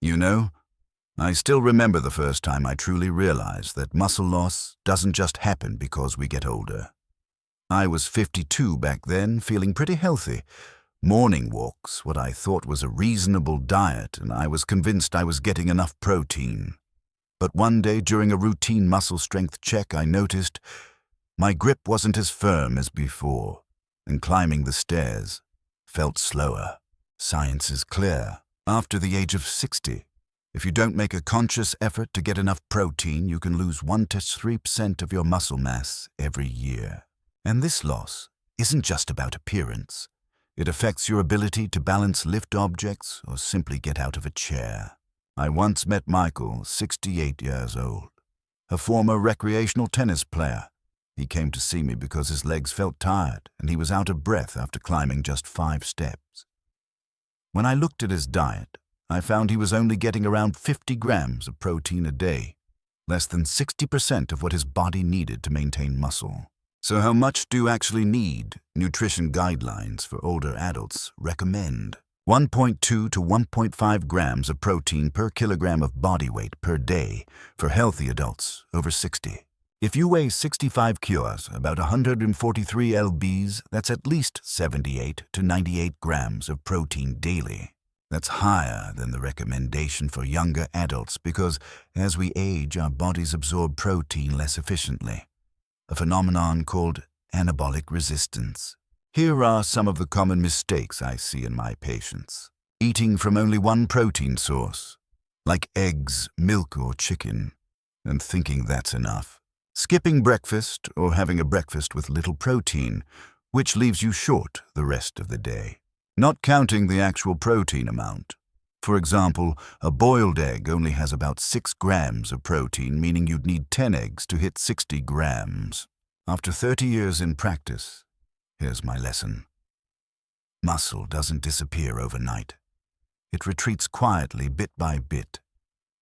You know, I still remember the first time I truly realized that muscle loss doesn't just happen because we get older. I was 52 back then, feeling pretty healthy. Morning walks, what I thought was a reasonable diet, and I was convinced I was getting enough protein. But one day during a routine muscle strength check, I noticed my grip wasn't as firm as before, and climbing the stairs felt slower. Science is clear. After the age of 60, if you don't make a conscious effort to get enough protein, you can lose 1 to 3% of your muscle mass every year. And this loss isn't just about appearance. It affects your ability to balance lift objects or simply get out of a chair. I once met Michael, 68 years old, a former recreational tennis player. He came to see me because his legs felt tired and he was out of breath after climbing just 5 steps. When I looked at his diet, I found he was only getting around 50 grams of protein a day, less than 60% of what his body needed to maintain muscle. So how much do you actually need? Nutrition guidelines for older adults recommend 1.2 to 1.5 grams of protein per kilogram of body weight per day for healthy adults over 60. If you weigh 65 kilos, about 143 lbs, that's at least 78 to 98 grams of protein daily. That's higher than the recommendation for younger adults because as we age, our bodies absorb protein less efficiently, a phenomenon called anabolic resistance. Here are some of the common mistakes I see in my patients. Eating from only one protein source, like eggs, milk, or chicken, and thinking that's enough. Skipping breakfast or having a breakfast with little protein, which leaves you short the rest of the day. Not counting the actual protein amount. For example, a boiled egg only has about 6 grams of protein, meaning you'd need 10 eggs to hit 60 grams. After 30 years in practice, here's my lesson. Muscle doesn't disappear overnight. It retreats quietly, bit by bit,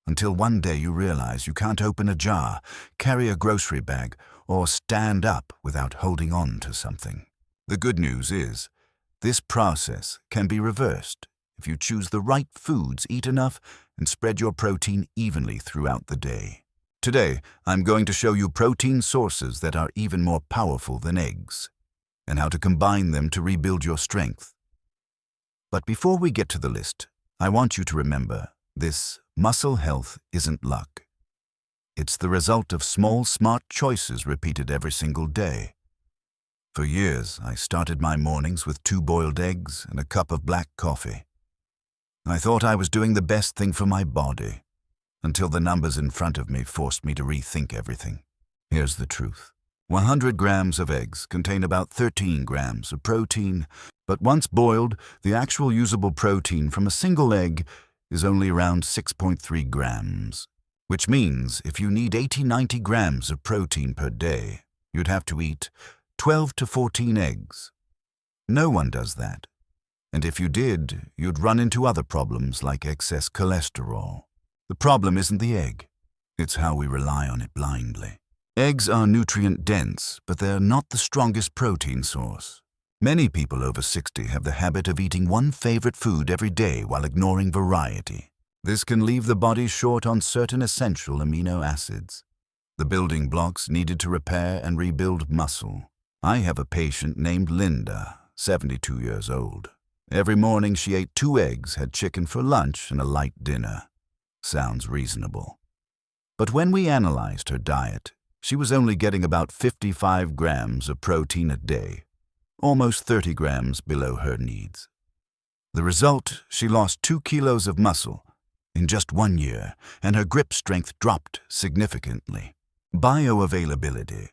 until one day you realize you can't open a jar, carry a grocery bag, or stand up without holding on to something. The good news is, this process can be reversed if you choose the right foods, eat enough, and spread your protein evenly throughout the day. Today, I'm going to show you protein sources that are even more powerful than eggs, and how to combine them to rebuild your strength. But before we get to the list, I want you to remember this: muscle health isn't luck. It's the result of small, smart choices repeated every single day. For years, I started my mornings with 2 boiled eggs and a cup of black coffee. I thought I was doing the best thing for my body, until the numbers in front of me forced me to rethink everything. Here's the truth. 100 grams of eggs contain about 13 grams of protein, but once boiled, the actual usable protein from a single egg is only around 6.3 grams, which means if you need 80-90 grams of protein per day, you'd have to eat 12 to 14 eggs. No one does that. And if you did, you'd run into other problems like excess cholesterol. The problem isn't the egg. It's how we rely on it blindly. Eggs are nutrient-dense, but they're not the strongest protein source. Many people over 60 have the habit of eating one favorite food every day while ignoring variety. This can leave the body short on certain essential amino acids, the building blocks needed to repair and rebuild muscle. I have a patient named Linda, 72 years old. Every morning she ate 2 eggs, had chicken for lunch, and a light dinner. Sounds reasonable. But when we analyzed her diet, she was only getting about 55 grams of protein a day, almost 30 grams below her needs. The result, she lost 2 kilos of muscle in just 1 year, and her grip strength dropped significantly. Bioavailability,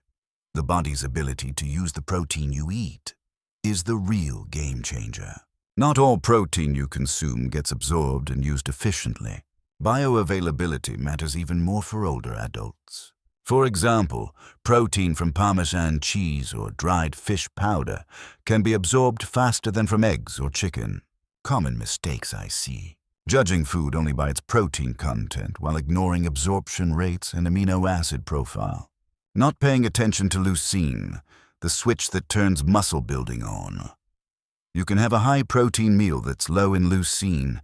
the body's ability to use the protein you eat, is the real game changer. Not all protein you consume gets absorbed and used efficiently. Bioavailability matters even more for older adults. For example, protein from Parmesan cheese or dried fish powder can be absorbed faster than from eggs or chicken. Common mistakes I see. Judging food only by its protein content while ignoring absorption rates and amino acid profile. Not paying attention to leucine, the switch that turns muscle building on. You can have a high-protein meal that's low in leucine,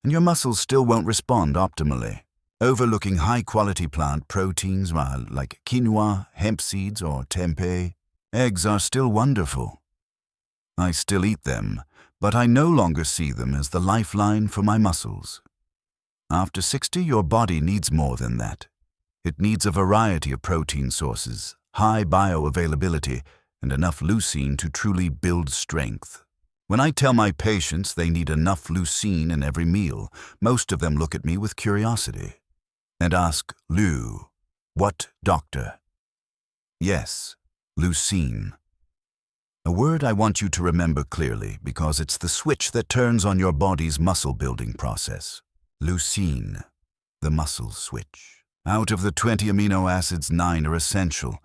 and your muscles still won't respond optimally. Overlooking high-quality plant proteins like quinoa, hemp seeds, or tempeh, eggs are still wonderful. I still eat them, but I no longer see them as the lifeline for my muscles. After 60, your body needs more than that. It needs a variety of protein sources, high bioavailability, and enough leucine to truly build strength. When I tell my patients they need enough leucine in every meal, most of them look at me with curiosity and ask, "Lou, what doctor?" Yes, leucine. A word I want you to remember clearly because it's the switch that turns on your body's muscle-building process. Leucine, the muscle switch. Out of the 20 amino acids, 9 are essential.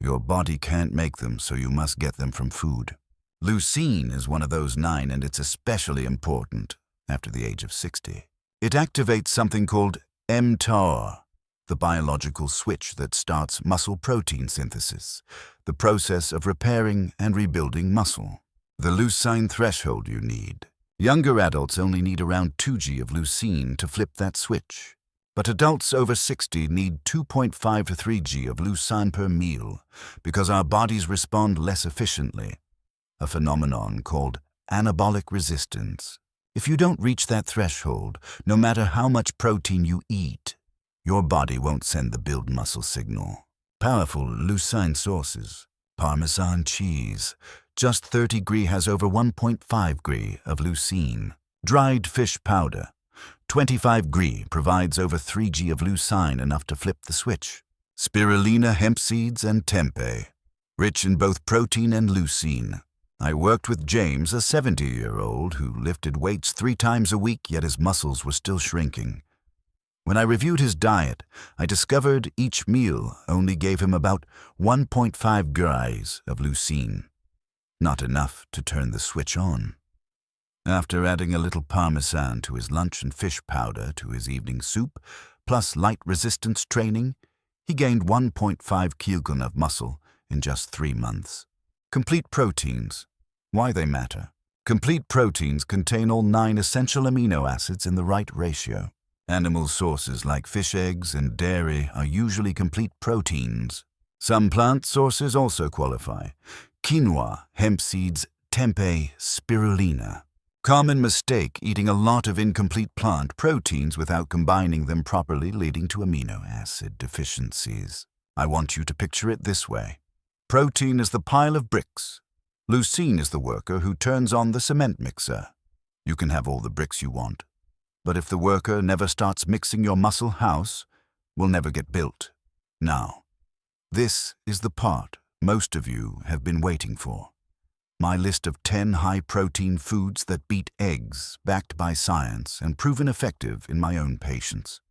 Your body can't make them, so you must get them from food. Leucine is one of those 9, and it's especially important after the age of 60. It activates something called mTOR, the biological switch that starts muscle protein synthesis, the process of repairing and rebuilding muscle. The leucine threshold you need. Younger adults only need around 2 g of leucine to flip that switch. But adults over 60 need 2.5 to 3 g of leucine per meal because our bodies respond less efficiently, a phenomenon called anabolic resistance. If you don't reach that threshold, no matter how much protein you eat, your body won't send the build muscle signal. Powerful leucine sources. Parmesan cheese. Just 30 g has over 1.5 g of leucine. Dried fish powder. 25 g provides over 3 g of leucine, enough to flip the switch. Spirulina hemp seeds and tempeh. Rich in both protein and leucine. I worked with James, a 70-year-old who lifted weights 3 times a week, yet his muscles were still shrinking. When I reviewed his diet, I discovered each meal only gave him about 1.5 g of leucine. Not enough to turn the switch on. After adding a little parmesan to his lunch and fish powder to his evening soup, plus light resistance training, he gained 1.5 kg of muscle in just 3 months. Complete proteins. Why they matter. Complete proteins contain all 9 essential amino acids in the right ratio. Animal sources like fish eggs and dairy are usually complete proteins. Some plant sources also qualify. Quinoa, hemp seeds, tempeh, spirulina. Common mistake, eating a lot of incomplete plant proteins without combining them properly, leading to amino acid deficiencies. I want you to picture it this way. Protein is the pile of bricks. Leucine is the worker who turns on the cement mixer. You can have all the bricks you want, but if the worker never starts mixing, your muscle house will never get built. Now, this is the part most of you have been waiting for. My list of 10 high-protein foods that beat eggs, backed by science and proven effective in my own patients.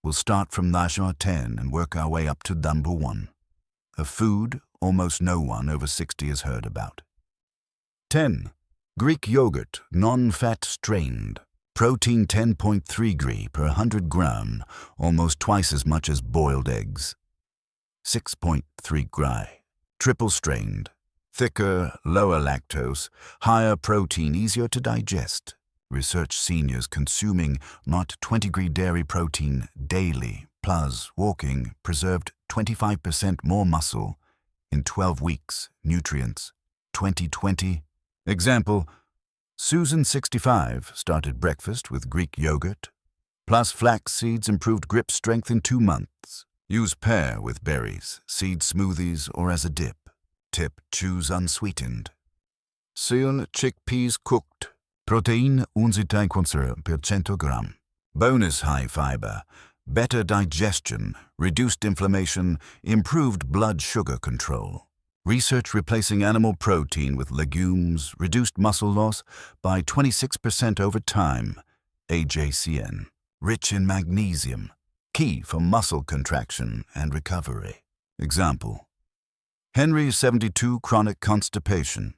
We'll start from Najah 10 and work our way up to number 1. A food almost no one over 60 has heard about. 10. Greek yogurt, non-fat strained. Protein 10.3 g per 100 g, almost twice as much as boiled eggs. 6.3 g. Triple strained. Thicker, lower lactose, higher protein, easier to digest. Research seniors consuming not 20 g dairy protein daily, plus walking, preserved 25% more muscle in 12 weeks. Nutrients, 2020. Example, Susan, 65, started breakfast with Greek yogurt, plus flax seeds improved grip strength in 2 months. Use pair with berries, seed smoothies, or as a dip. Tip, choose unsweetened. Cereal chickpeas cooked. Protein 11% per 100 g. Bonus high fiber. Better digestion, reduced inflammation, improved blood sugar control. Research replacing animal protein with legumes reduced muscle loss by 26% over time. AJCN. Rich in magnesium. Key for muscle contraction and recovery. Example. Henry, 72, chronic constipation.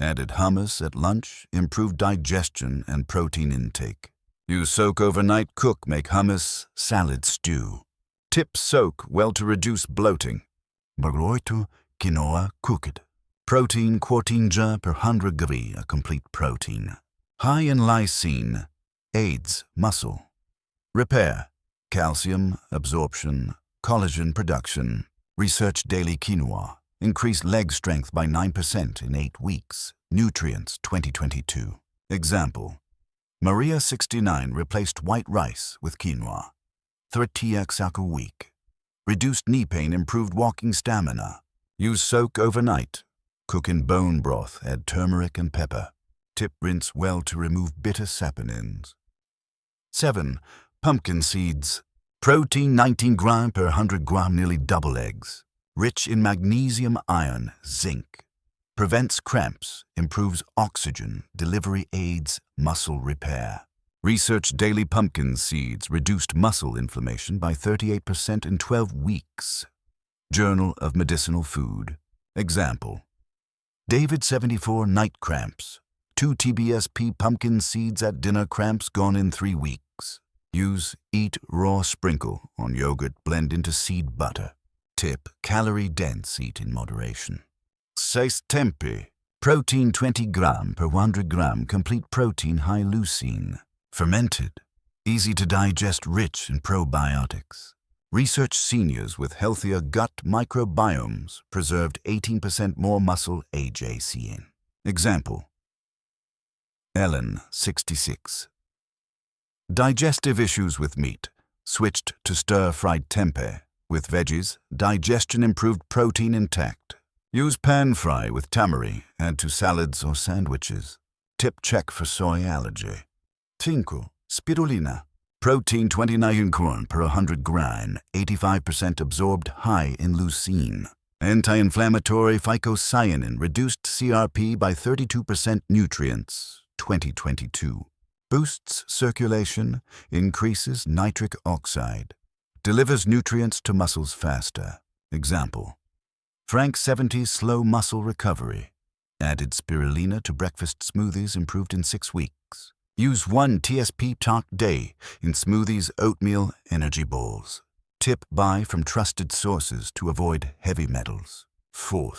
Added hummus at lunch, improved digestion and protein intake. Use soak overnight, cook, make hummus, salad stew. Tip soak well to reduce bloating. Bagroito, quinoa cooked. Protein 14 g per 100 g, a complete protein. High in leucine. aids muscle repair, calcium absorption, collagen production. Research daily quinoa. Increased leg strength by 9% in 8 weeks. Nutrients 2022. Example. Maria 69 replaced white rice with quinoa. 30x a week. Reduced knee pain, improved walking stamina. Use soak overnight. Cook in bone broth, add turmeric and pepper. Tip: rinse well to remove bitter saponins. 7. Pumpkin seeds. Protein 19 grams per 100 grams, nearly double eggs. Rich in magnesium, iron, zinc. Prevents cramps, improves oxygen delivery, aids muscle repair. Research daily pumpkin seeds reduced muscle inflammation by 38% in 12 weeks. Journal of Medicinal Food. Example. David 74 night cramps. 2 TBSP pumpkin seeds at dinner, cramps gone in 3 weeks. Use eat raw, sprinkle on yogurt, blend into seed butter. Tip: calorie dense, eat in moderation. 6. Tempeh. Protein 20 grams per 100 grams, complete protein, high leucine. Fermented. Easy to digest, rich in probiotics. Research seniors with healthier gut microbiomes preserved 18% more muscle, AJCN. Example. Ellen 66. Digestive issues with meat. Switched to stir-fried tempeh. With veggies, digestion improved, protein intact. Use pan fry with tamari, add to salads or sandwiches. Tip: check for soy allergy. 5. Spirulina. Protein 29 grams per 100 grams, 85% absorbed, high in leucine. Anti-inflammatory, phycocyanin, reduced CRP by 32%, nutrients 2022. Boosts circulation, increases nitric oxide. Delivers nutrients to muscles faster. Example. Frank 70 slow muscle recovery. Added spirulina to breakfast smoothies, improved in 6 weeks. Use 1 TSP talk day in smoothies, oatmeal, energy bowls. Tip: buy from trusted sources to avoid heavy metals. 4.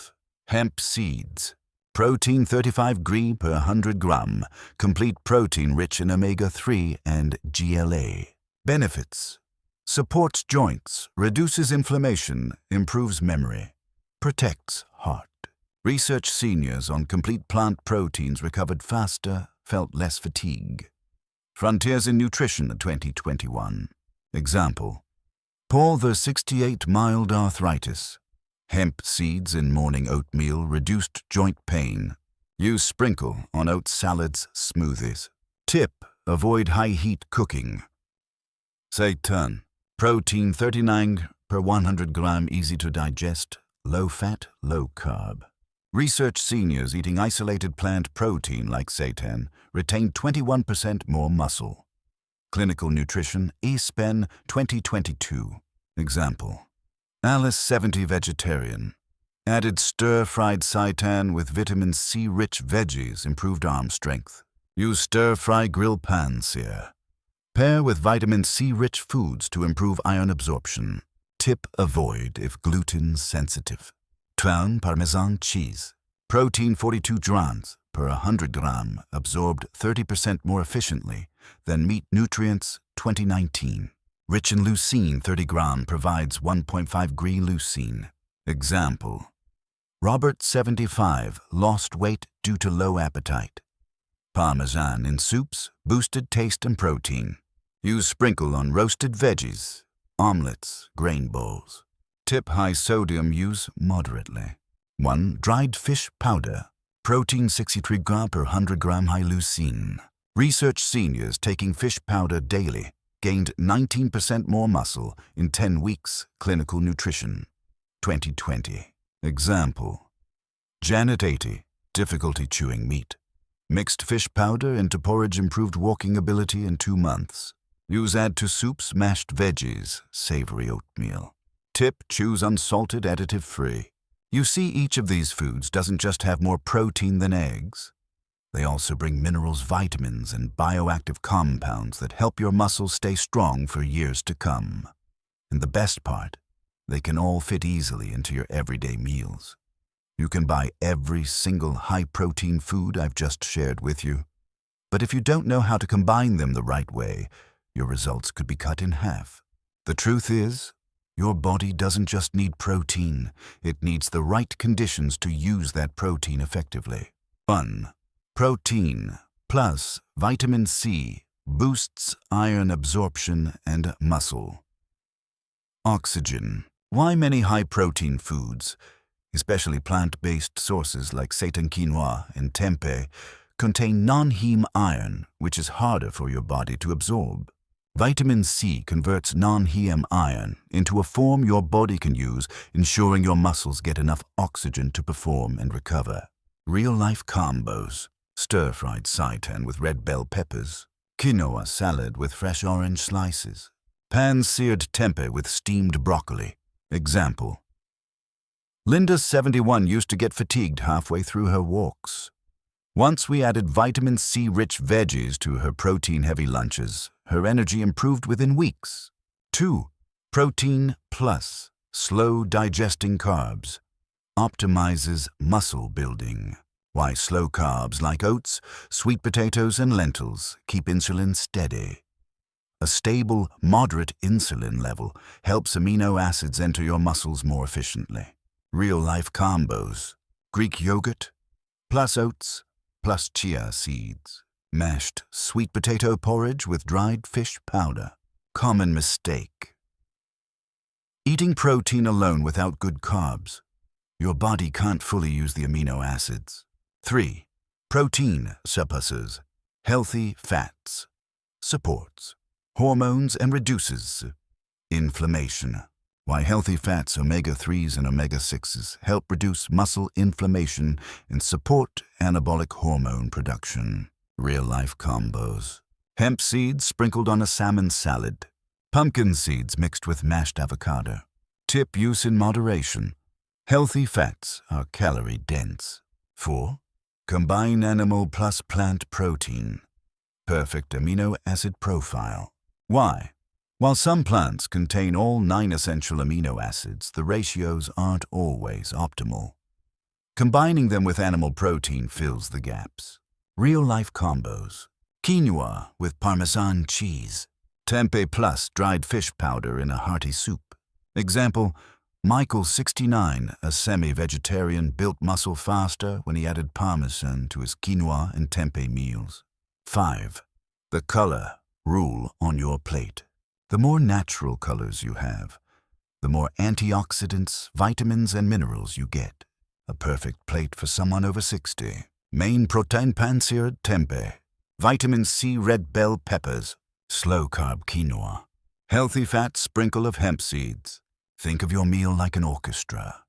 Hemp seeds. Protein 35 grams per 100 grams, complete protein, rich in omega-3 and GLA. Benefits: supports joints, reduces inflammation, improves memory, protects heart. Research seniors on complete plant proteins recovered faster, felt less fatigue. Frontiers in Nutrition 2021. Example. Paul the 68 mild arthritis. Hemp seeds in morning oatmeal, reduced joint pain. Use sprinkle on oat salads, smoothies. Tip: avoid high heat cooking. Seitan. Protein 39 per 100 grams, easy to digest, low fat, low carb. Research seniors eating isolated plant protein like seitan retained 21% more muscle. Clinical Nutrition, eSpen 2022. Example. Alice 70 vegetarian. Added stir-fried seitan with vitamin C-rich veggies, improved arm strength. Use stir-fry grill pan sear. Pair with vitamin C-rich foods to improve iron absorption. Tip: avoid if gluten sensitive. 12. Parmesan cheese. Protein 42 grams per 100 grams, absorbed 30% more efficiently than meat, nutrients 2019. Rich in leucine, 30 grams provides 1.5 g leucine. Example. Robert 75 lost weight due to low appetite. Parmesan in soups, boosted taste and protein. Use sprinkle on roasted veggies, omelets, grain bowls. Tip: high sodium, use moderately. 1. Dried fish powder. Protein 63 grams per 100 grams, high leucine. Research seniors taking fish powder daily gained 19% more muscle in 10 weeks. Clinical Nutrition 2020. Example. Janet 80, difficulty chewing meat. Mixed fish powder into porridge, improved walking ability in 2 months. Use add to soups, mashed veggies, savory oatmeal. Tip: choose unsalted, additive-free. You see, each of these foods doesn't just have more protein than eggs. They also bring minerals, vitamins, and bioactive compounds that help your muscles stay strong for years to come. And the best part, they can all fit easily into your everyday meals. You can buy every single high-protein food I've just shared with you. But if you don't know how to combine them the right way, your results could be cut in half. The truth is, your body doesn't just need protein, it needs the right conditions to use that protein effectively. 1. Protein plus vitamin C boosts iron absorption and muscle. Oxygen. Why many high-protein foods, especially plant-based sources like seitan quinoa and tempeh, contain non-heme iron, which is harder for your body to absorb. Vitamin C converts non-heme iron into a form your body can use, ensuring your muscles get enough oxygen to perform and recover. Real-life combos. Stir-fried seitan with red bell peppers. Quinoa salad with fresh orange slices. Pan-seared tempeh with steamed broccoli. Example. Linda, 71, used to get fatigued halfway through her walks. Once we added vitamin C-rich veggies to her protein-heavy lunches, her energy improved within weeks. 2. Protein plus slow-digesting carbs. Optimizes muscle building. Why slow carbs like oats, sweet potatoes, and lentils keep insulin steady. A stable, moderate insulin level helps amino acids enter your muscles more efficiently. Real-life combos. Greek yogurt plus oats plus chia seeds. Mashed sweet potato porridge with dried fish powder. Common mistake. Eating protein alone without good carbs. Your body can't fully use the amino acids. 3. Protein suppresses. Healthy fats. Supports hormones and reduces inflammation. Why healthy fats, omega-3s and omega-6s, help reduce muscle inflammation and support anabolic hormone production. Real-life combos. Hemp seeds sprinkled on a salmon salad. Pumpkin seeds mixed with mashed avocado. Tip: use in moderation. Healthy fats are calorie-dense. 4. Combine animal plus plant protein. Perfect amino acid profile. Why? While some plants contain all 9 essential amino acids, the ratios aren't always optimal. Combining them with animal protein fills the gaps. Real-life combos. Quinoa with Parmesan cheese. Tempeh plus dried fish powder in a hearty soup. Example, Michael, 69, a semi-vegetarian, built muscle faster when he added Parmesan to his quinoa and tempeh meals. 5. The color rule on your plate. The more natural colors you have, the more antioxidants, vitamins, and minerals you get. A perfect plate for someone over 60. Main protein: pan-seared tempeh. Vitamin C red bell peppers. Slow-carb quinoa. Healthy fat sprinkle of hemp seeds. Think of your meal like an orchestra.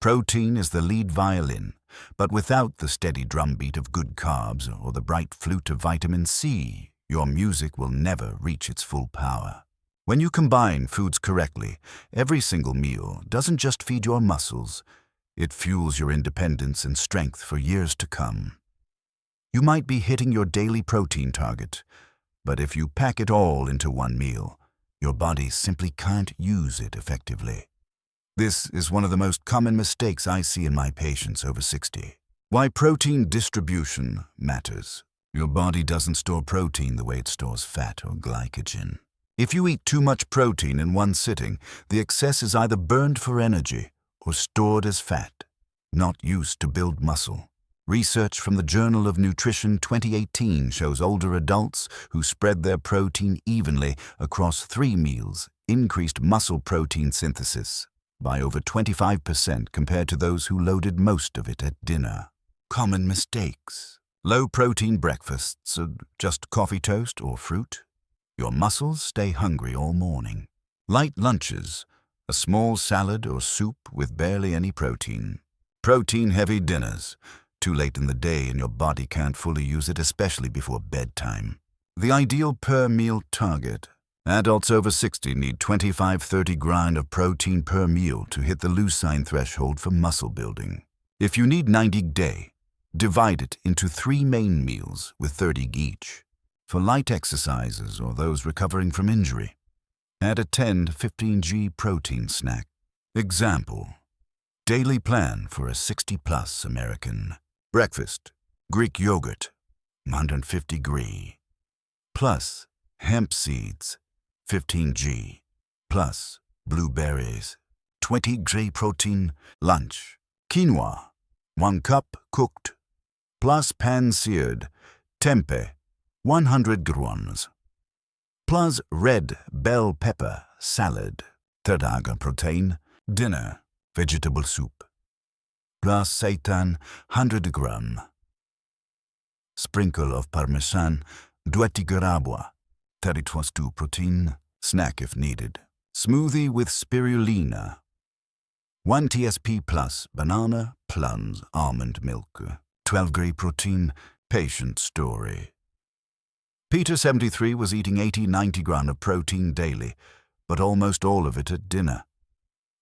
Protein is the lead violin, but without the steady drumbeat of good carbs or the bright flute of vitamin C, your music will never reach its full power. When you combine foods correctly, every single meal doesn't just feed your muscles, it fuels your independence and strength for years to come. You might be hitting your daily protein target, but if you pack it all into one meal, your body simply can't use it effectively. This is one of the most common mistakes I see in my patients over 60. Why protein distribution matters. Your body doesn't store protein the way it stores fat or glycogen. If you eat too much protein in one sitting, the excess is either burned for energy or stored as fat, not used to build muscle. Research from the Journal of Nutrition 2018 shows older adults who spread their protein evenly across 3 meals increased muscle protein synthesis by over 25% compared to those who loaded most of it at dinner. Common mistakes. Low-protein breakfasts, just coffee toast or fruit. Your muscles stay hungry all morning. Light lunches, a small salad or soup with barely any protein. Protein-heavy dinners, too late in the day and your body can't fully use it, especially before bedtime. The ideal per-meal target. Adults over 60 need 25-30 grams of protein per meal to hit the leucine threshold for muscle building. If you need 90 day, divide it into 3 main meals with 30 each. For light exercises or those recovering from injury, add a 10 to 15 g protein snack. Example, daily plan for a 60-plus American. Breakfast, Greek yogurt, 150 Gr, plus hemp seeds, 15 G, plus blueberries, 20 Gr protein, lunch, quinoa, 1 cup cooked, plus pan-seared, tempeh, 100 grams, plus red bell pepper salad, 30 Gr protein, dinner, vegetable soup, plus seitan, 100 gram, sprinkle of parmesan, 20 grabua, 32 protein, snack if needed, smoothie with spirulina, 1 TSP plus banana, plums, almond milk, 12 Gr protein, patient story. Peter, 73, was eating 80-90 grams of protein daily, but almost all of it at dinner.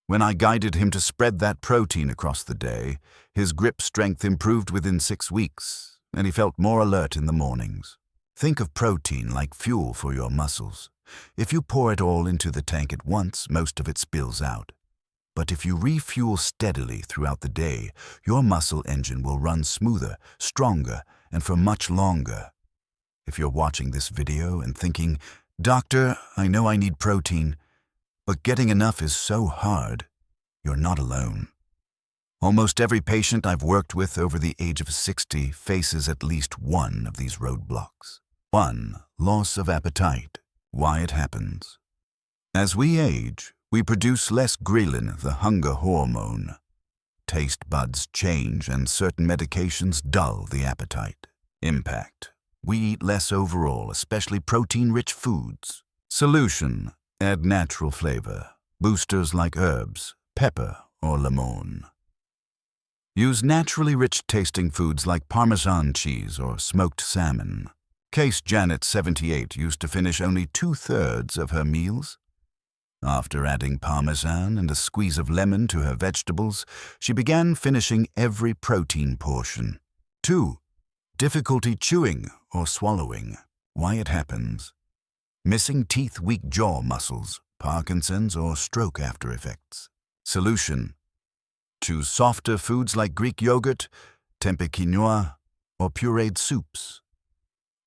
When I guided him to spread that protein across the day, his grip strength improved within 6 weeks, and he felt more alert in the mornings. Think of protein like fuel for your muscles. If you pour it all into the tank at once, most of it spills out. But if you refuel steadily throughout the day, your muscle engine will run smoother, stronger, and for much longer. If you're watching this video and thinking, "Doctor, I know I need protein, but getting enough is so hard," you're not alone. Almost every patient I've worked with over the age of 60 faces at least one of these roadblocks. 1. Loss of appetite. Why it happens. As we age, we produce less ghrelin, the hunger hormone. Taste buds change and certain medications dull the appetite. Impact. We eat less overall, especially protein-rich foods. Solution. Add natural flavor. Boosters like herbs, pepper, or lemon. Use naturally rich-tasting foods like Parmesan cheese or smoked salmon. Case Janet, 78, used to finish only 2/3 of her meals. After adding Parmesan and a squeeze of lemon to her vegetables, she began finishing every protein portion. 2. Difficulty chewing or swallowing. Why it happens. Missing teeth, weak jaw muscles, Parkinson's, or stroke after effects. Solution. Choose softer foods like Greek yogurt, tempeh quinoa, or pureed soups.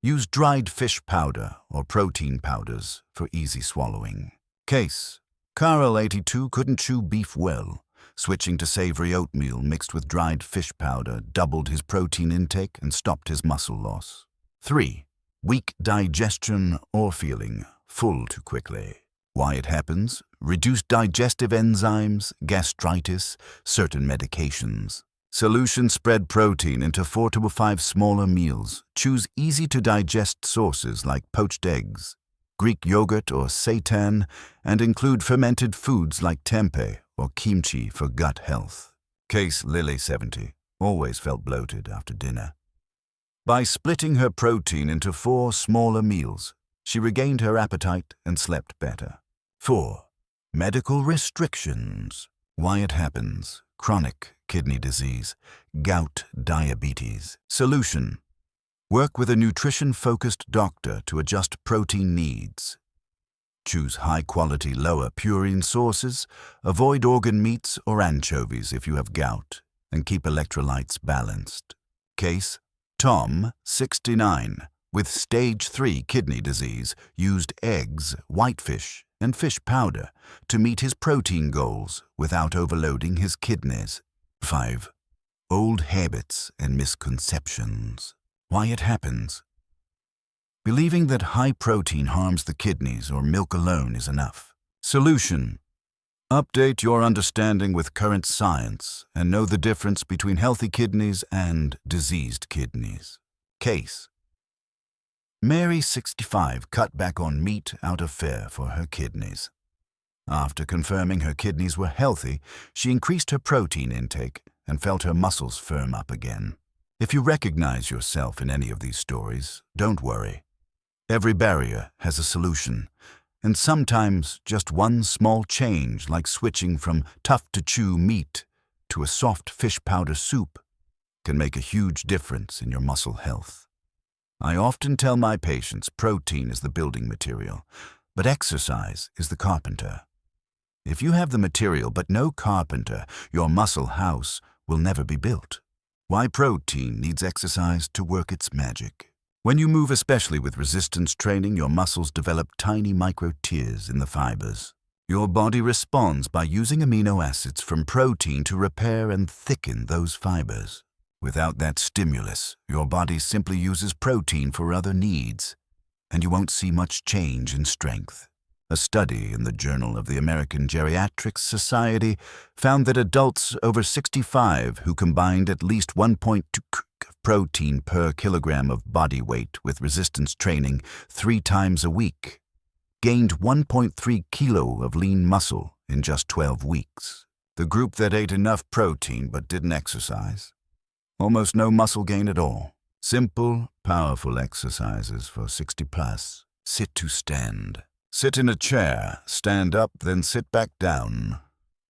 Use dried fish powder or protein powders for easy swallowing. Case. Carl, 82, couldn't chew beef well. Switching to savory oatmeal mixed with dried fish powder doubled his protein intake and stopped his muscle loss. 3. Weak digestion or feeling full too quickly. Why it happens. Reduced digestive enzymes, gastritis, certain medications. Solution. Spread protein into 4 to 5 smaller meals. Choose easy-to-digest sources like poached eggs, Greek yogurt or seitan, and include fermented foods like tempeh or kimchi for gut health. Case Lily, 70, always felt bloated after dinner. By splitting her protein into 4 smaller meals, she regained her appetite and slept better. 4. Medical restrictions. Why it happens. Chronic kidney disease, gout, diabetes. Solution. Work with a nutrition-focused doctor to adjust protein needs. Choose high-quality, lower purine sources, avoid organ meats or anchovies if you have gout, and keep electrolytes balanced. Case. Tom, 69, with stage 3 kidney disease, used eggs, whitefish, and fish powder to meet his protein goals without overloading his kidneys. 5. Old habits and misconceptions. Why it happens. Believing that high protein harms the kidneys or milk alone is enough. Solution. Update your understanding with current science and know the difference between healthy kidneys and diseased kidneys. Case. Mary, 65, cut back on meat out of fear for her kidneys. After confirming her kidneys were healthy, she increased her protein intake and felt her muscles firm up again. If you recognize yourself in any of these stories, don't worry. Every barrier has a solution, and sometimes just one small change, like switching from tough-to-chew meat to a soft fish powder soup, can make a huge difference in your muscle health. I often tell my patients protein is the building material, but exercise is the carpenter. If you have the material but no carpenter, your muscle house will never be built. Why protein needs exercise to work its magic. When you move, especially with resistance training, your muscles develop tiny micro tears in the fibers. Your body responds by using amino acids from protein to repair and thicken those fibers. Without that stimulus, your body simply uses protein for other needs, and you won't see much change in strength. A study in the Journal of the American Geriatrics Society found that adults over 65 who combined at least 1.2 of protein per kilogram of body weight with resistance training 3 times a week gained 1.3 kilo of lean muscle in just 12 weeks. The group that ate enough protein but didn't exercise, almost no muscle gain at all. Simple, powerful exercises for 60 plus. Sit to stand. Sit in a chair, stand up, then sit back down.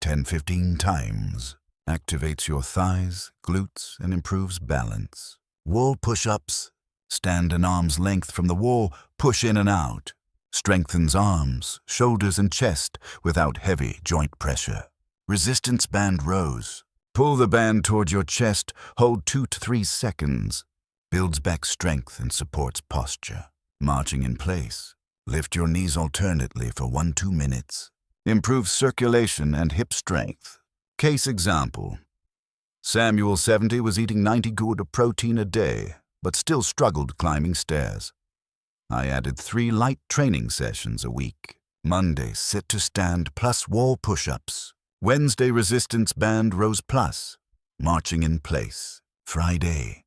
10-15 times. Activates your thighs, glutes, and improves balance. Wall push-ups. Stand an arm's length from the wall, push in and out. Strengthens arms, shoulders, and chest without heavy joint pressure. Resistance band rows. Pull the band toward your chest, hold 2 to 3 seconds. Builds back strength and supports posture. Marching in place. Lift your knees alternately for 1-2 minutes. Improves circulation and hip strength. Case example. Samuel, 70, was eating 90 grams of protein a day, but still struggled climbing stairs. I added 3 light training sessions a week. Monday, sit to stand plus wall push-ups. Wednesday, resistance band rows plus. Marching in place. Friday.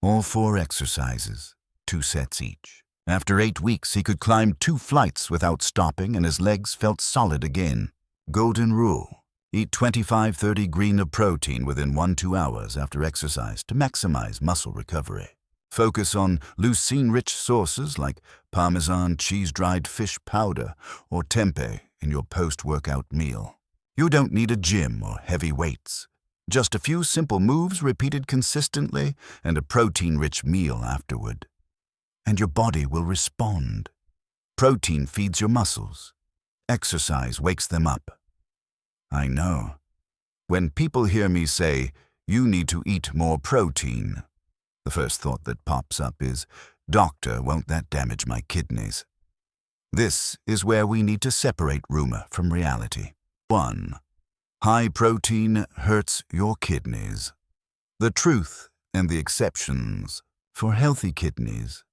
All 4 exercises, 2 sets each. After 8 weeks, he could climb 2 flights without stopping, and his legs felt solid again. Golden rule. Eat 25-30 grams of protein within 1-2 hours after exercise to maximize muscle recovery. Focus on leucine-rich sources like Parmesan cheese-dried fish powder or tempeh in your post-workout meal. You don't need a gym or heavy weights. Just a few simple moves repeated consistently and a protein-rich meal afterward. And your body will respond. Protein feeds your muscles. Exercise wakes them up. I know. When people hear me say, "You need to eat more protein," the first thought that pops up is, "Doctor, won't that damage my kidneys?" This is where we need to separate rumor from reality. 1. High protein hurts your kidneys. The truth and the exceptions for healthy kidneys.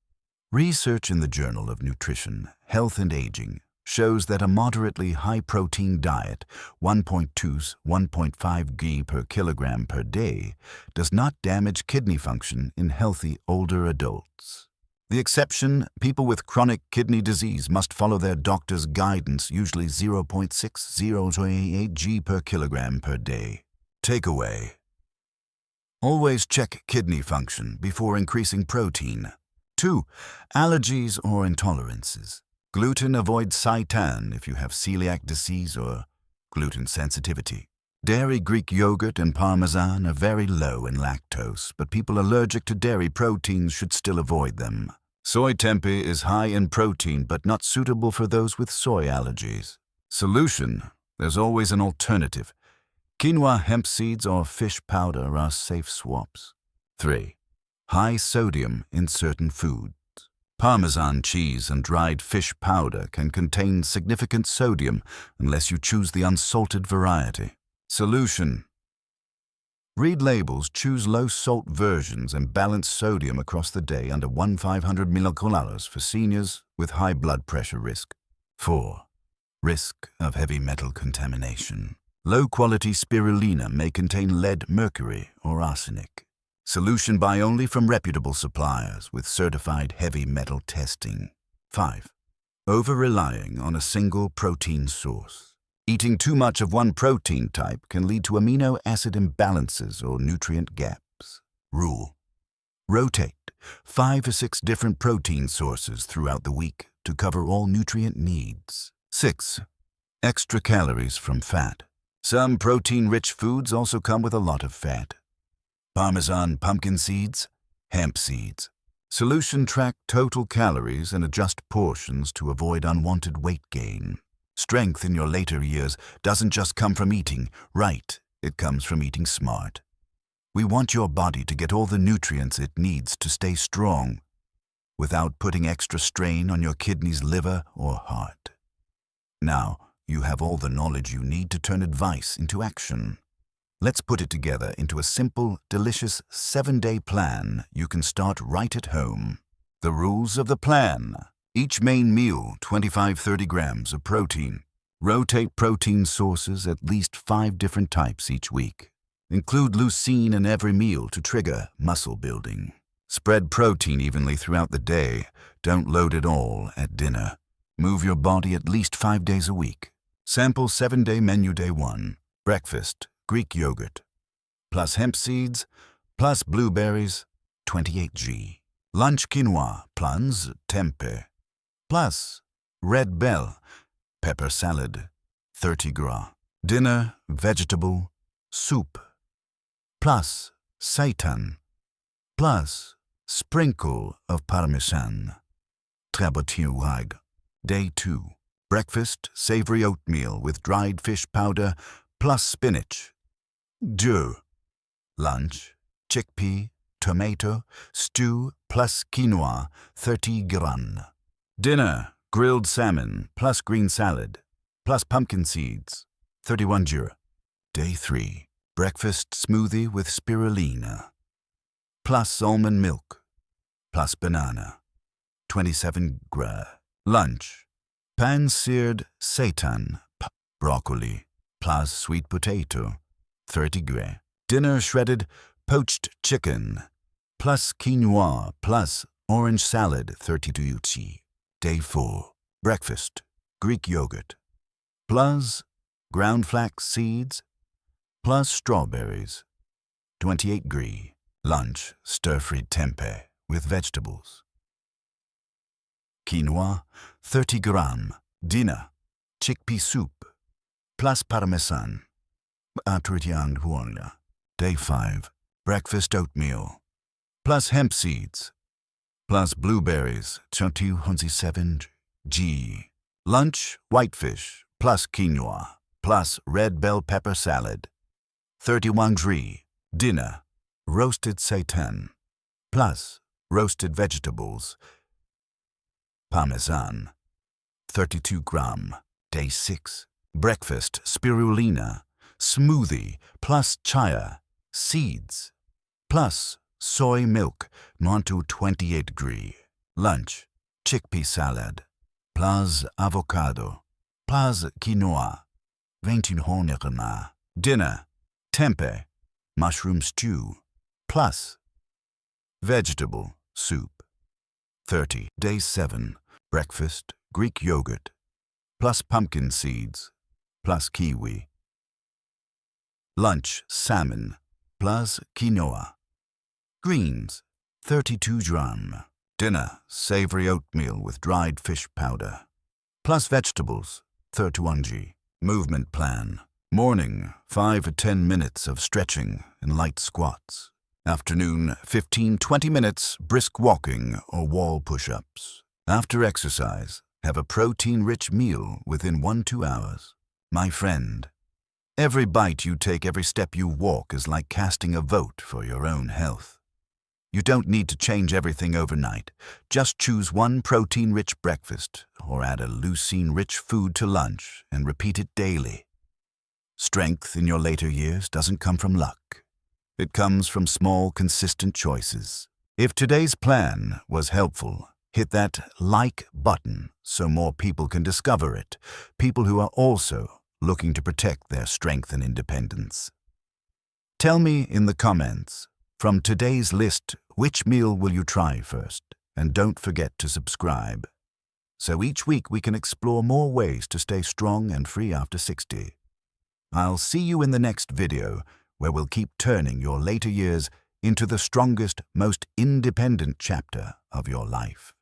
Research in the Journal of Nutrition, Health and Aging shows that a moderately high-protein diet, 1.2-1.5 g per kilogram per day, does not damage kidney function in healthy older adults. The exception, people with chronic kidney disease must follow their doctor's guidance, usually 0.60-0.8 g per kilogram per day. Takeaway. Always check kidney function before increasing protein. 2. Allergies or intolerances. Gluten, avoid seitan if you have celiac disease or gluten sensitivity. Dairy, Greek yogurt, and Parmesan are very low in lactose, but people allergic to dairy proteins should still avoid them. Soy tempeh is high in protein but not suitable for those with soy allergies. Solution. There's always an alternative. Quinoa, hemp seeds, or fish powder are safe swaps. 3. High sodium in certain foods. Parmesan cheese and dried fish powder can contain significant sodium unless you choose the unsalted variety. Solution. Read labels, choose low-salt versions, and balance sodium across the day under 1,500 milliliters for seniors with high blood pressure risk. 4. Risk of heavy metal contamination. Low-quality spirulina may contain lead, mercury, or arsenic. Solution buy only from reputable suppliers with certified heavy metal testing. 5. Over-relying on a single protein source. Eating too much of one protein type can lead to amino acid imbalances or nutrient gaps. Rule. Rotate 5 or 6 different protein sources throughout the week to cover all nutrient needs. 6. Extra calories from fat. Some protein-rich foods also come with a lot of fat. Parmesan pumpkin seeds, hemp seeds. Solution track total calories and adjust portions to avoid unwanted weight gain. Strength in your later years doesn't just come from eating right, it comes from eating smart. We want your body to get all the nutrients it needs to stay strong. without putting extra strain on your kidneys, liver, or heart. Now, you have all the knowledge you need to turn advice into action. Let's put it together into a simple, delicious 7-day plan you can start right at home. The rules of the plan. Each main meal, 25-30 grams of protein. Rotate protein sources at least 5 different types each week. Include leucine in every meal to trigger muscle building. Spread protein evenly throughout the day. Don't load it all at dinner. Move your body at least 5 days a week. Sample 7-day menu day 1. Breakfast, Greek yogurt, plus hemp seeds, plus blueberries, 28G. Lunch quinoa, plus tempeh, plus red bell, pepper salad, 30 gras. Dinner, vegetable, soup, plus seitan, plus sprinkle of parmesan. Trabotiwag. Day 2. Breakfast, savory oatmeal with dried fish powder, plus spinach. 2. Lunch, chickpea, tomato, stew, plus quinoa, 30 gras. Dinner, grilled salmon, plus green salad, plus pumpkin seeds, 31 gras. Day 3. Breakfast smoothie with spirulina, plus almond milk, plus banana, 27 gras. Lunch, pan-seared seitan, broccoli, plus sweet potato, 30 gras. Dinner, shredded poached chicken, plus quinoa, plus orange salad, 32 uchi. Day 4. Breakfast, Greek yogurt, plus ground flax seeds, plus strawberries, 28 gras. Lunch, stir-fried tempeh with vegetables. Quinoa, 30 grams. Dinner, chickpea soup, plus parmesan. Day 5. Breakfast oatmeal, plus hemp seeds, plus blueberries, 27 G. Lunch, whitefish, plus quinoa, plus red bell pepper salad, 31 G. Dinner, roasted seitan, plus roasted vegetables, parmesan, 32 grams. Day 6. Breakfast, spirulina, smoothie, plus chia, seeds, plus soy milk, 28 gras. Lunch, chickpea salad, plus avocado, plus quinoa, 21 gras. Dinner, tempeh, mushroom stew, plus vegetable soup, 30. Day 7. Breakfast, Greek yogurt, plus pumpkin seeds, plus kiwi. Lunch, salmon, plus quinoa. Greens, 32 grams. Dinner, savory oatmeal with dried fish powder, plus vegetables, 31 G. Movement plan. Morning, 5 to 10 minutes of stretching and light squats. Afternoon, 15-20 minutes brisk walking or wall push-ups. After exercise, have a protein-rich meal within 1-2 hours. My friend, every bite you take, every step you walk is like casting a vote for your own health. You don't need to change everything overnight. Just choose one protein-rich breakfast or add a leucine-rich food to lunch and repeat it daily. Strength in your later years doesn't come from luck. It comes from small, consistent choices. If today's plan was helpful, hit that like button so more people can discover it, people who are also looking to protect their strength and independence. Tell me in the comments, from today's list, which meal will you try first? And don't forget to subscribe. So each week we can explore more ways to stay strong and free after 60. I'll see you in the next video, where we'll keep turning your later years into the strongest, most independent chapter of your life.